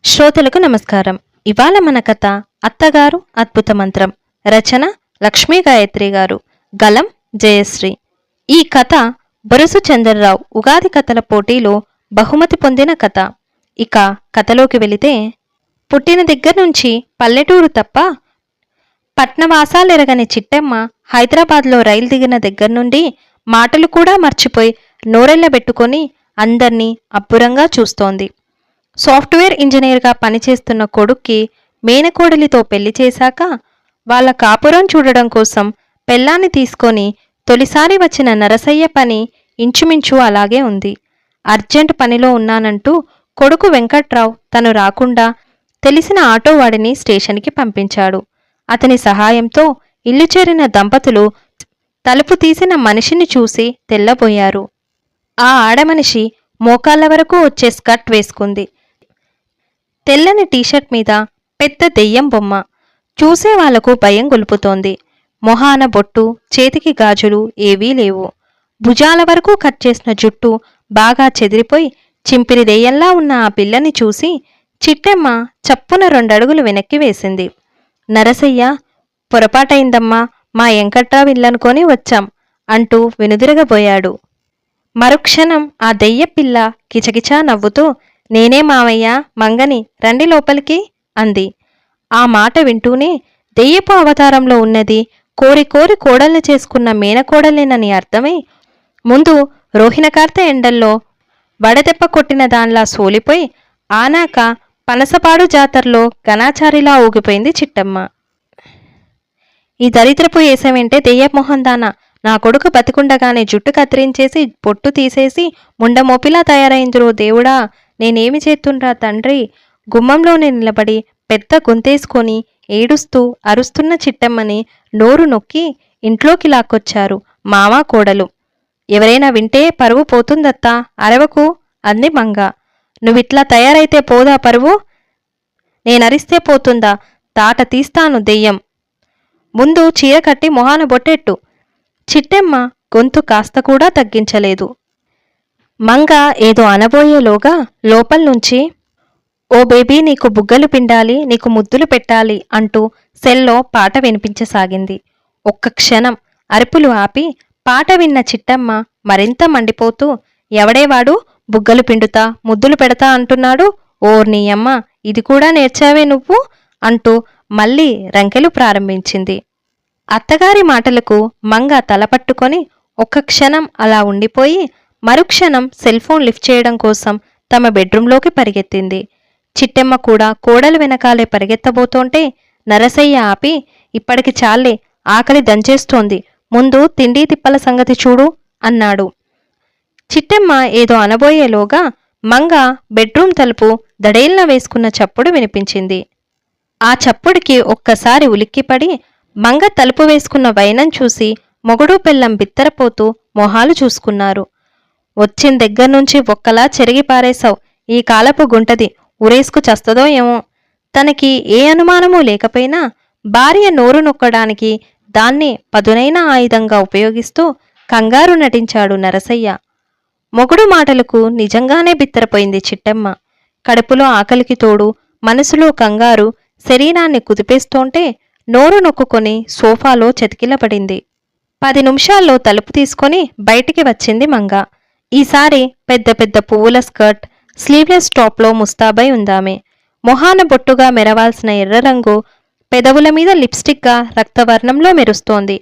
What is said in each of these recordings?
శ్రోతలకు నమస్కారం. ఇవాళ మన కథ అత్తగారు అద్భుత మంత్రం. రచన లక్ష్మీ గాయత్రి గారు. గలం జయశ్రీ. ఈ కథ బొరుసు చంద్రరావు ఉగాది కథల పోటీలో బహుమతి పొందిన కథ. ఇక కథలోకి వెళితే, పుట్టిన దగ్గర నుంచి పల్లెటూరు తప్ప పట్నవాసాలెరగని చిట్టెమ్మ హైదరాబాద్లో రైలు దిగిన దగ్గర నుండి మాటలు కూడా మర్చిపోయి నోరెళ్లబెట్టుకొని అందర్నీ అబ్బురంగా చూస్తోంది. సాఫ్ట్వేర్ ఇంజనీర్గా పనిచేస్తున్న కొడుక్కి మేనకోడలితో పెళ్లి చేశాక వాళ్ళ కాపురం చూడడం కోసం పెళ్ళాన్ని తీసుకొని తొలిసారి వచ్చిన నరసయ్య పని ఇంచుమించు అలాగే ఉంది. అర్జెంట్ పనిలో ఉన్నానంటూ కొడుకు వెంకట్రావు తను రాకుండా తెలిసిన ఆటోవాడిని స్టేషన్కి పంపించాడు. అతని సహాయంతో ఇల్లు చేరిన దంపతులు తలుపు తీసిన మనిషిని చూసి తెల్లబోయారు. ఆ ఆడమనిషి మోకాళ్ళ వరకు వచ్చే స్కర్ట్ వేసుకుంది. తెల్లని టీషర్ట్ మీద పెద్ద దెయ్యం బొమ్మ. చూసే వాళ్లకు భయం గొలుపుతోంది. మొహాన బొట్టు, చేతికి గాజులు ఏవీ లేవు. భుజాల వరకు కట్ చేసిన జుట్టు బాగా చెదిరిపోయి చింపిరి దెయ్యంలా ఉన్న ఆ పిల్లని చూసి చిట్టెమ్మ చప్పున 2 అడుగులు వెనక్కి వేసింది. నరసయ్య, పొరపాటైందమ్మా, మా వెంకట్రావు ఇల్లనుకొని వచ్చాం అంటూ వెనుదిరగబోయాడు. మరుక్షణం ఆ దెయ్య పిల్ల కిచకిచా నవ్వుతూ, నేనే మావయ్య, మంగని, రండి లోపలికి అంది. ఆ మాట వింటూనే దెయ్యపు అవతారంలో ఉన్నది కోరి కోరి కోడల్ని చేసుకున్న మేనకోడలేనని అర్థమై ముందు రోహిణకార్తె ఎండల్లో వడదెబ్బ కొట్టిన దానిలా సోలిపోయి ఆనాక పనసపాడు జాతరలో ఘనాచారిలా ఊగిపోయింది చిట్టమ్మ. ఈ దరిద్రపు ఏసమేంటే దెయ్యమొహందానా, నా కొడుకు బతికుండగానే జుట్టు కత్తిరించేసి పొట్టు తీసేసి ముండమోపిలా తయారైందిరో దేవుడా, నేనేమి చేస్తుండ్రా తండ్రి. గుమ్మంలోనే నిలబడి పెద్ద గొంతేసుకొని ఏడుస్తూ అరుస్తున్న చిట్టమ్మని నోరు నొక్కి ఇంట్లోకి లాక్కొచ్చారు మామ కోడలు. ఎవరైనా వింటే పరువు పోతుందత్తా, అరవకు అంది మంగ. నువ్విట్లా తయారైతే పోదా పరువు? నేనరిస్తే పోతుందా? తాట తీస్తాను దెయ్యం. ముందు చీర కట్టి మొహాన బొట్టెట్టు. చిట్టెమ్మ గొంతు కాస్త కూడా తగ్గించలేదు. మంగ ఏదో అనబోయేలోగా లోపల్నుంచి, ఓ బేబీ, నీకు బుగ్గలు పిండాలి, నీకు ముద్దులు పెట్టాలి అంటూ సెల్లో పాట వినిపించసాగింది. ఒక్క క్షణం అరుపులు ఆపి పాట విన్న చిట్టమ్మ మరింత మండిపోతూ, ఎవడేవాడు బుగ్గలు పిండుతా ముద్దులు పెడతా అంటున్నాడు? ఓర్నీయమ్మ, ఇది కూడా నేర్చావే నువ్వు అంటూ మళ్ళీ రంకెలు ప్రారంభించింది. అత్తగారి మాటలకు మంగ తలపట్టుకొని ఒక్క క్షణం అలా ఉండిపోయి మరుక్షణం సెల్ఫోన్ లిఫ్ట్ చేయడం కోసం తమ బెడ్రూంలోకి పరిగెత్తింది. చిట్టెమ్మ కూడా కోడలు వెనకాలే పరిగెత్తబోతోంటే నరసయ్య ఆపి, ఇప్పటికి చాలే, ఆకలి దంచేస్తోంది, ముందు తిండి తిప్పల సంగతి చూడు అన్నాడు. చిట్టెమ్మ ఏదో అనబోయేలోగా మంగ బెడ్రూం తలుపు దడేల్న వేసుకున్న చప్పుడు వినిపించింది. ఆ చప్పుడికి ఒక్కసారి ఉలిక్కిపడి మంగ తలుపు వేసుకున్న వైనం చూసి మొగుడు పెళ్ళం బిత్తరపోతూ మొహాలు చూసుకున్నారు. వచ్చిన దగ్గర్నుంచి ఒక్కలా చెరిగి పారేశావు, ఈ కాలపు గుంటది ఉరేసుకు చస్తదో ఏమో. తనకి ఏ అనుమానమూ లేకపోయినా భార్య నోరు నొక్కడానికి దాన్ని పదునైన ఆయుధంగా ఉపయోగిస్తూ కంగారు నటించాడు నరసయ్య. మొగుడు మాటలకు నిజంగానే బిత్తరపోయింది చిట్టెమ్మ. కడుపులో ఆకలికి తోడు మనసులో కంగారు శరీరాన్ని కుదిపేస్తోంటే నోరు నొక్కుకొని సోఫాలో చతికిలపడింది. 10 నిమిషాల్లో తలుపు తీసుకొని బయటికి వచ్చింది మంగ. ఈసారి పెద్ద పెద్ద పువ్వుల స్కర్ట్, స్లీవ్లెస్ టాప్లో ముస్తాబై ఉందామె. మొహాన బొట్టుగా మెరవాల్సిన ఎర్ర రంగు పెదవుల మీద లిప్స్టిక్గా రక్తవర్ణంలో మెరుస్తోంది.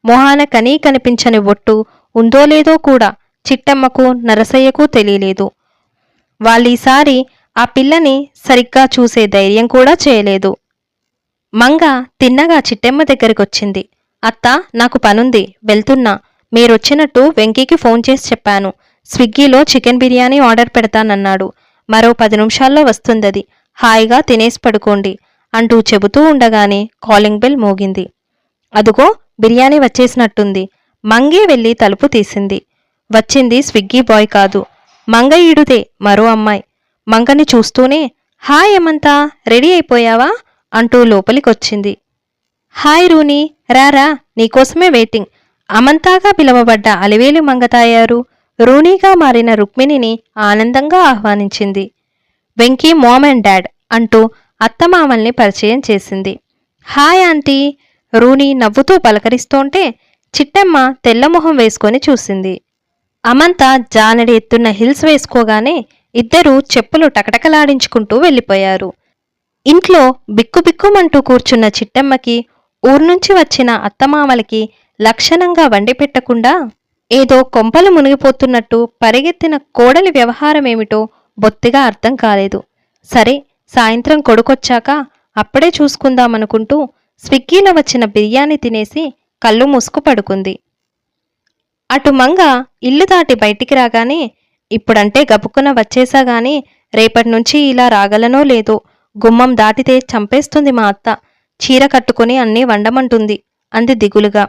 మొహాన కనీ కనిపించని బొట్టు ఉందో లేదో కూడా చిట్టమ్మకు నరసయ్యకు తెలియలేదు. వాళ్ళీసారి ఆ పిల్లని సరిగ్గా చూసే ధైర్యం కూడా చేయలేదు. మంగ తిన్నగా చిట్టెమ్మ దగ్గరికొచ్చింది. అత్తా, నాకు పనుంది, వెళ్తున్నా. మీరొచ్చినట్టు వెంకీకి ఫోన్ చేసి చెప్పాను. స్విగ్గీలో చికెన్ బిర్యానీ ఆర్డర్ పెడతానన్నాడు. మరో 10 నిమిషాల్లో వస్తుందది. హాయిగా తినేసి పడుకోండి అంటూ చెబుతూ ఉండగానే కాలింగ్ బెల్ మోగింది. అదుగో బిర్యానీ వచ్చేసినట్టుంది. మంగే వెళ్ళి తలుపు తీసింది. వచ్చింది స్విగ్గీ బాయ్ కాదు, మంగయ్యుడుదే మరో అమ్మాయి. మంగని చూస్తూనే, హాయ్ ఏమంతా, రెడీ అయిపోయావా అంటూ లోపలికొచ్చింది. హాయ్ రూనీ, రారా, నీకోసమే వెయిటింగ్. అమంతాగా పిలవబడ్డ అలివేలు మంగతాయారు రూనీగా మారిన రుక్మిణిని ఆనందంగా ఆహ్వానించింది. వెంకీ మామ్ అండ్ డాడ్ అంటూ అత్తమామల్ని పరిచయం చేసింది. హాయ్ ఆంటీ, రూని నవ్వుతూ పలకరిస్తోంటే చిట్టమ్మ తెల్లమొహం వేసుకొని చూసింది. అమంత జానడి ఎత్తున్న హిల్స్ వేసుకోగానే ఇద్దరూ చెప్పులు టకటకలాడించుకుంటూ వెళ్ళిపోయారు. ఇంట్లో బిక్కుబిక్కుమంటూ కూర్చున్న చిట్టమ్మకి ఊర్నుంచి వచ్చిన అత్తమామలకి లక్షణంగా వండి పెట్టకుండా ఏదో కొంపలు మునిగిపోతున్నట్టు పరిగెత్తిన కోడలి వ్యవహారమేమిటో బొత్తిగా అర్థం కాలేదు. సరే, సాయంత్రం కొడుకొచ్చాక అప్పుడే చూసుకుందామనుకుంటూ స్విగ్గీలో వచ్చిన బిర్యానీ తినేసి కళ్ళు మూసుకు పడుకుంది. అటు మంగ ఇల్లు దాటి బయటికి రాగానే, ఇప్పుడంటే గబుక్కున వచ్చేసాగాని రేపటినుంచి ఇలా రాగలనో లేదో, గుమ్మం దాటితే చంపేస్తుంది మా అత్త, చీర కట్టుకుని అన్నీ వండమంటుంది అంది దిగులుగా.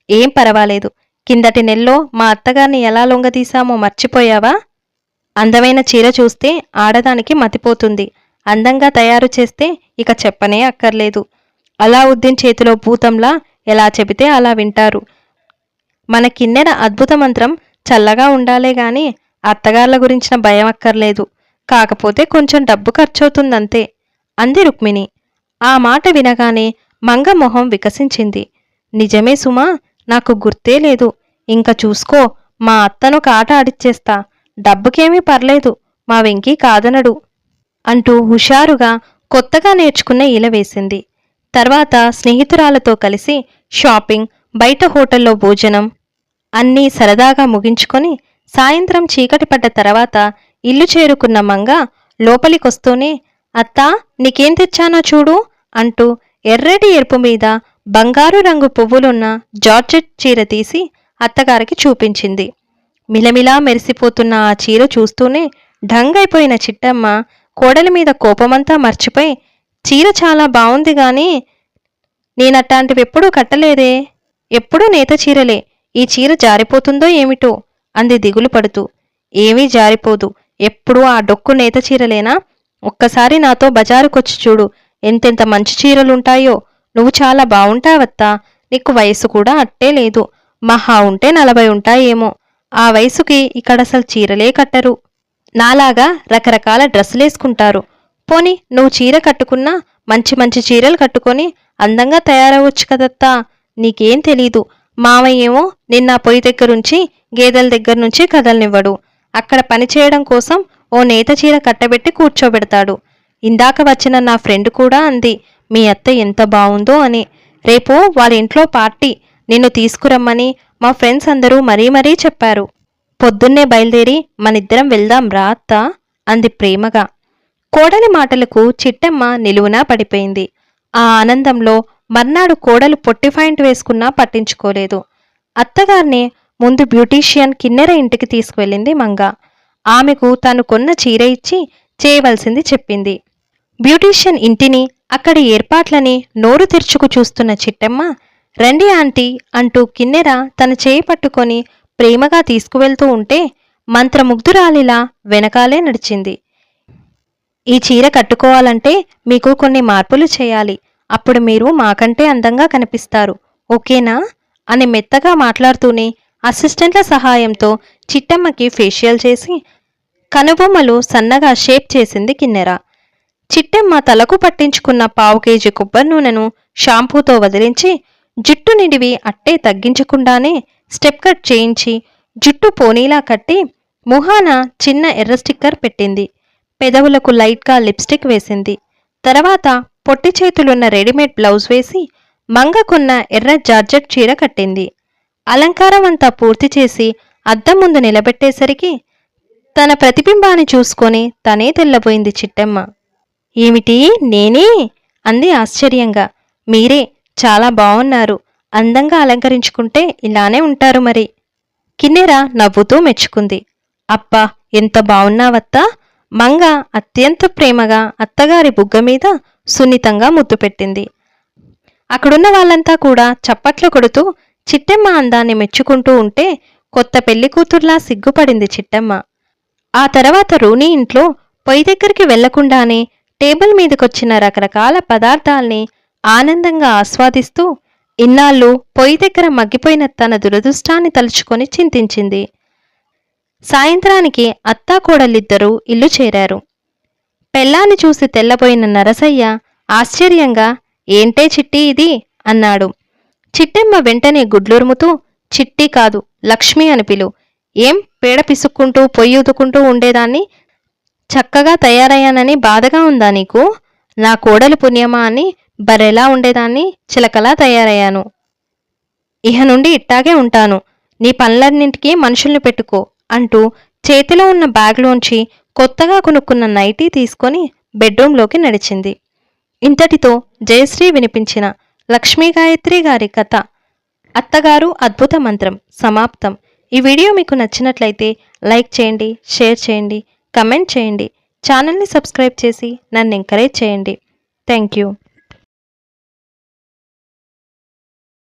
ఏం పర్వాలేదు, కిందటి నెల్లో మా అత్తగారిని ఎలా లొంగదీశామో మర్చిపోయావా? అందమైన చీర చూస్తే ఆడదానికి మతిపోతుంది, అందంగా తయారు చేస్తే ఇక చెప్పనే అక్కర్లేదు. అలావుద్దీన్ చేతిలో భూతంలా ఎలా చెబితే అలా వింటారు. మన కిన్నెర అద్భుత మంత్రం చల్లగా ఉండాలే గాని అత్తగార్ల గురించిన భయం అక్కర్లేదు, కాకపోతే కొంచెం డబ్బు ఖర్చవుతుందంతే అంది రుక్మిణి. ఆ మాట వినగానే మంగ మొహం వికసించింది. నిజమే సుమా, నాకు గుర్తే లేదు. ఇంక చూసుకో, మా అత్తను కాట ఆడిచ్చేస్తా, డబ్బుకేమీ పర్లేదు, మా వెంకీ కాదనడు అంటూ హుషారుగా కొత్తగా నేర్చుకున్న ఈల వేసింది. తర్వాత స్నేహితురాలతో కలిసి షాపింగ్, బయట హోటల్లో భోజనం అన్నీ సరదాగా ముగించుకొని సాయంత్రం చీకటి పడ్డ తర్వాత ఇల్లు చేరుకున్న మంగ లోపలికొస్తూనే, అత్తా, నీకేం తెచ్చానో చూడు అంటూ ఎర్రటి ఎరుపు మీద బంగారు రంగు పువ్వులున్న జార్జెట్ చీర తీసి అత్తగారికి చూపించింది. మిలమిలా మెరిసిపోతున్న ఆ చీర చూస్తూనే ఢంగైపోయిన చిట్టమ్మ కోడలి మీద కోపమంతా మర్చిపోయి, చీర చాలా బావుంది గాని నేనట్టాంటివెప్పుడూ కట్టలేదే, ఎప్పుడూ నేత చీరలే, ఈ చీర జారిపోతుందో ఏమిటో అంది దిగులు పడుతూ. ఏమీ జారిపోదు, ఎప్పుడూ ఆ డొక్కు నేత చీరలేనా? ఒక్కసారి నాతో బజారుకొచ్చి చూడు, ఎంతెంత మంచి చీరలుంటాయో. నువ్వు చాలా బావుంటావత్తా, నీకు వయసు కూడా అట్టే లేదు, మహా ఉంటే 40 ఉంటాయేమో. ఆ వయసుకి ఇక్కడసలు చీరలే కట్టరు, నాలాగా రకరకాల డ్రెస్సులేసుకుంటారు. పోని నువ్వు చీర కట్టుకున్నా మంచి మంచి చీరలు కట్టుకొని అందంగా తయారవచ్చు కదత్తా. నీకేం తెలీదు, మావయ్యేమో నిన్న పొయ్యి దగ్గరుంచి గేదెల దగ్గర్నుంచి కదలనివ్వడు. అక్కడ పనిచేయడం కోసం ఓ నేత చీర కట్టబెట్టి కూర్చోబెడతాడు. ఇందాక వచ్చిన నా ఫ్రెండ్ కూడా అంది మీ అత్త ఎంత బావుందో అని. రేపు వాళ్ళ ఇంట్లో పార్టీ, నిన్ను తీసుకురమ్మని మా ఫ్రెండ్స్ అందరూ మరీ చెప్పారు. పొద్దున్నే బయలుదేరి మనిద్దరం వెళ్దాం రా అత్తా అంది ప్రేమగా. కోడలి మాటలకు చిట్టమ్మ నిలువునా పడిపోయింది. ఆ ఆనందంలో మర్నాడు కోడలు పొట్టి పాయింట్ వేసుకున్నా పట్టించుకోలేదు. అత్తగారిని ముందు బ్యూటీషియన్ కిన్నెర ఇంటికి తీసుకువెళ్ళింది మంగ. ఆమెకు తను కొన్న చీర ఇచ్చి చేయవలసింది చెప్పింది. బ్యూటీషియన్ ఇంటిని, అక్కడి ఏర్పాట్లని నోరు తెరుచుకు చూస్తున్న చిట్టమ్మ, రండి ఆంటీ అంటూ కిన్నెర తన చేయి పట్టుకొని ప్రేమగా తీసుకువెళ్తూ ఉంటే మంత్రముగ్ధురాలిలా వెనకాలే నడిచింది. ఈ చీర కట్టుకోవాలంటే మీకు కొన్ని మార్పులు చేయాలి, అప్పుడు మీరు మాకంటే అందంగా కనిపిస్తారు, ఓకేనా అని మెత్తగా మాట్లాడుతూనే అసిస్టెంట్ల సహాయంతో చిట్టమ్మకి ఫేషియల్ చేసి కనుబొమ్మలు సన్నగా షేప్ చేసింది కిన్నెర. చిట్టమ్మ తలకు పట్టించుకున్న 1/2 కేజీ కొబ్బరి నూనెను షాంపూతో వదిలించి జుట్టు నిడివి అట్టే తగ్గించకుండానే స్టెప్ కట్ చేయించి జుట్టు పోనీలా కట్టి ముహాన చిన్న ఎర్ర స్టిక్కర్ పెట్టింది. పెదవులకు లైట్గా లిప్స్టిక్ వేసింది. తర్వాత పొట్టి చేతులున్న రెడీమేడ్ బ్లౌజ్ వేసి మంగకున్న ఎర్ర జార్జెట్ చీర కట్టింది. అలంకారం అంతా పూర్తి చేసి అద్దం ముందు నిలబెట్టేసరికి తన ప్రతిబింబాన్ని చూసుకొని తనే తెల్లబోయింది చిట్టమ్మ. ఏమిటి నేనే అంది ఆశ్చర్యంగా. మీరే చాలా బావున్నారు, అందంగా అలంకరించుకుంటే ఇలానే ఉంటారు మరి. కిన్నెర నవ్వుతూ మెచ్చుకుంది. అబ్బా, ఎంత బావున్నావత్తా. మంగ అత్యంత ప్రేమగా అత్తగారి బుగ్గ మీద సున్నితంగా ముద్దు పెట్టింది. అక్కడున్న వాళ్ళంతా కూడా చప్పట్లు కొడుతూ చిట్టమ్మ అందాన్ని మెచ్చుకుంటూ ఉంటే కొత్త పెళ్లి కూతుర్లా సిగ్గుపడింది చిట్టమ్మ. ఆ తర్వాత రూనీ ఇంట్లో పొయ్యి దగ్గరికి వెళ్లకుండానే టేబుల్ మీదకొచ్చిన రకరకాల పదార్థాల్ని ఆనందంగా ఆస్వాదిస్తూ ఇన్నాళ్ళు పొయ్యి దగ్గర మగ్గిపోయిన తన దురదృష్టాన్ని తలుచుకొని చింతించింది. సాయంత్రానికి అత్తాకోడలిద్దరూ ఇల్లు చేరారు. పెళ్ళాన్ని చూసి తెల్లబోయిన నరసయ్య ఆశ్చర్యంగా ఏంటే చిట్టి ఇది అన్నాడు. చిట్టెమ్మ వెంటనే గుడ్లురుముతూ చిట్టి కాదు లక్ష్మి అని పిలు. ఏం పేడ పిసుక్కుంటూ పొయ్యి ఉతుకుంటూ ఉండేదాన్ని చక్కగా తయారయ్యానని బాధగా ఉందా నీకు? నా కోడలి పుణ్యమా అని బరెలా ఉండేదాన్ని చిలకలా తయారయ్యాను. ఇహ నుండి ఇట్టాగే ఉంటాను. నీ పనులన్నింటికీ మనుషుల్ని పెట్టుకో అంటూ చేతిలో ఉన్న బ్యాగ్లోంచి కొత్తగా కొనుక్కున్న నైటీ తీసుకొని బెడ్రూంలోకి నడిచింది. ఇంతటితో జయశ్రీ వినిపించిన లక్ష్మీ గాయత్రి గారి కథ అత్తగారు అద్భుత మంత్రం సమాప్తం. ఈ వీడియో మీకు నచ్చినట్లయితే లైక్ చేయండి, షేర్ చేయండి, కమెంట్ చేయండి, ఛానల్ని సబ్స్క్రైబ్ చేసి నన్ను ఎంకరేజ్ చేయండి. Thank you.